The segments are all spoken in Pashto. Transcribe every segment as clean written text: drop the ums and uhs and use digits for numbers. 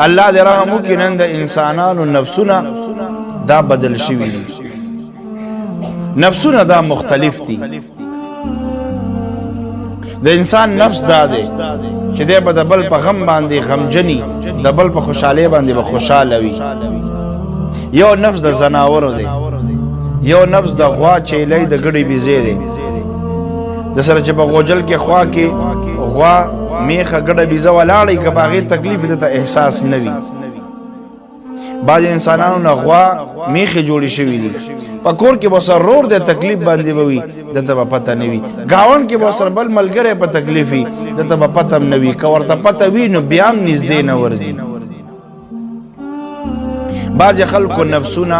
الله دې رحم وکړي نن د انسانانو نفسونه دا بدل شوي دي نفسونه دا مختلف دي د انسان نفس دا دی چې دی به د بل په غم باندې غمجني د بل په خوشحالۍ باندې به خوشحاله وي یو نفس د زناورو دی یو نفس د غوا چیلۍ د ګډې بیزې دی د سره چې په غوجل کې خوا کې غوا میخه ګډه بیزه ولاړی که په هغې تکلیف یې ته احساس نه وي بعضې انسانانو نه غوا میخې جوړې شوي دي په کور کې به سره رور دی تکلیف باندې به وي دته به پته نه وي ګاونډ کې به سره بل ملګری په تکلیف وي دته به پته هم نه وي که ورته پته وي نو بیا هم نږدې نه ورځي بعضې خلکو نفسونه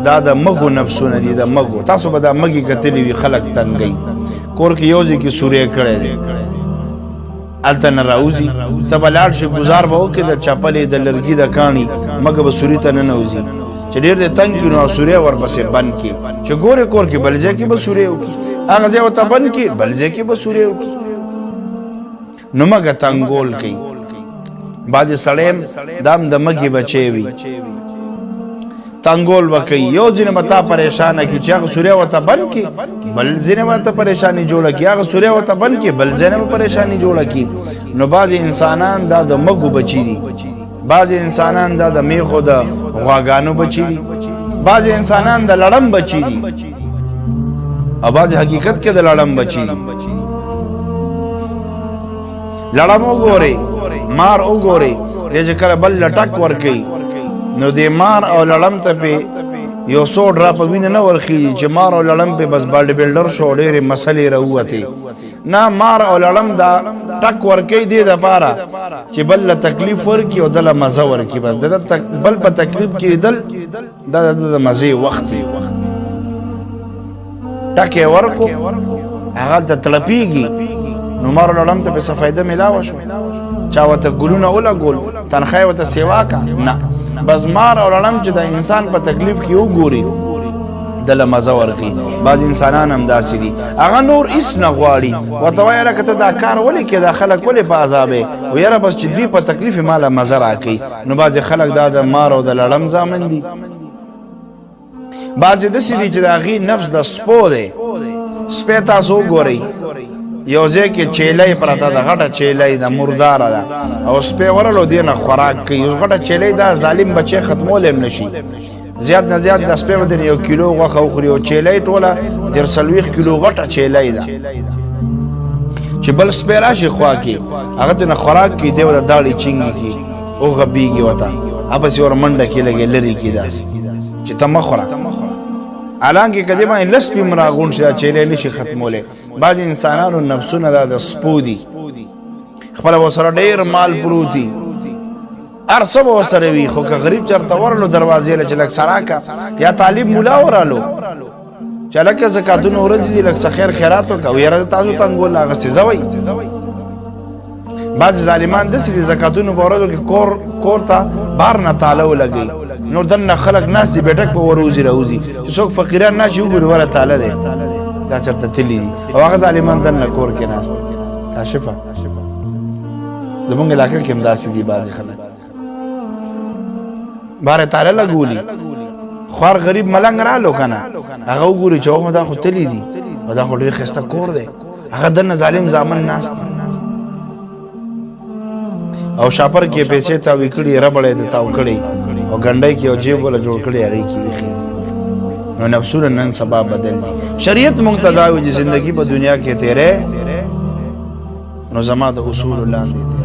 دا د مږو نفسونه دي د مږو تاسو به دا مږې کتلي وي خلک تنګوي کور کې یو ځای کې سوری کړی دی هلته نه راوځي ته به لاړ شي ګزار به وکړې د چپلې د لرګي د کاڼي مږه به سوري ته ننوځي چې ډېر دی تنګ کړي نو سوری ورپسې بند کړي چې ګورې کور کې بل ځای کې به سوری وکړي هغه ځای ورته بند کړي بل ځای کې به سوری وکړي نو مږه تنګول کوي بعضې سړی هم دا هم د مږې بچی وي تنګول به کوي یو ځینې به تا پریشانه کړي چې هغه سوری ورته بند کړي بل ځینې به ته پریشاني جوړه کړي هغه سوری ورته بند کړي بل ځینې به پریشاني جوړه کړي نو بعضې انسانان دا د مږو بچي دي بعضې انسانان دا د میخو د غواګانو بچي دي بعضې انسانان د لړم بچي دي او بعضې حقیقت کې د لړم بچي دي لړم وګورئ مار وګورئ دی چې کله بل لټک ورکوي نو د مار او لړم ته پې یو څو ډراپه وینه نه ورخېږي چې مار او لړم پې بس باډي بلډر شو ډېرې مسلې راووتې نه مار او لړم دا ټک ورکوي دې دپاره چې بل له تکلیف ورکړي او دله مزه ورکړي بس د بل په تکلیف کې لیدل دا د مزې وخت دی ټک یې ورکړو هغه ته تړپېږي نو مار او لړم ته پې څه فایده میلاوه شو چا ورته ګلونه ولګول تنخوا یې ورته سیوا که نه بس مار او لړم چې د انسان په تکلیف کې وګوري دله مزه ورکوي بعض انسانان هم داسې دي هغه نور هېڅ نه غواړي ورته وایه لکه ته دا کار ولې کې دا خلک ولې په عذاب یې و یاره بس چې دوی په تکلیف یې ماله مزه راکوي نو بعضې خلک دا د مار او د لړم زامن دي بعضې داسې دي چې د هغې نفس د سپو دی سپی تاسو وګورئ یو ځای کې چیلۍ پرته ده غټه چیلۍ ده مرداره ده او سپی ورلو دې نه خوراک کوي اوس غټه چیلۍ ده ظالم بچی ختمولی هم نشي زیات نه زیات د سپی به دې 1 کیلو غوښه وخوري او چیلۍ ټوله 40 کیلو غټه چیلۍ ده چې بل سپی راشي خوا کې هغه دې نه خوراک کوي دی به د داړې چینګې کړي وغبېږي ورته هپسې ور منډه کې لګې لرې کړي داسې چې ته مه خوره حالانکه کدی باندې لس پیم راغون شي چیلې نشي ختموله بعض انسانانو نفسونه د سپو دي خپل وسره ډیر مال پروتي ارسب وسره وي خو که غریب چرته ورلو دروازې له چلک سراکا یا طالب مولا ورالو چلک زکاتونه ورځي دي لک خیر خیرات او یره تاسو تنګول اغستې زوي بعض ظالمان د سړي زکاتونه ورځو کې کور ته بار نه تعالی لګي نو دنه خلق ناس دی بیٹک په وروزي راوزي چې څوک فقیران ناشي وګوري ولا تعالی دی دا چرته تلی دي او هغه ظالمان دنه کور کې ناس کاشفه زمونږ علاقه کې امداسي دي بعض خلک بار تعالی لګولي خوار غریب ملنګ رالو کنه هغه وګوري چې هغه دا خو تلی دي او دا خو ډېر خسته کور دی هغه دنه ظالم زامن ناس او شاپر کې پیسې تا وکړي ربړې د تاو کړي او ګنډای کې او جیب ولا جوړ کړي هغه کې نو نفسونه نن سبا بدل دي شریعت مقتدا وي چې زندگی په دنیا کې تیرې نو زما د اصول لاندې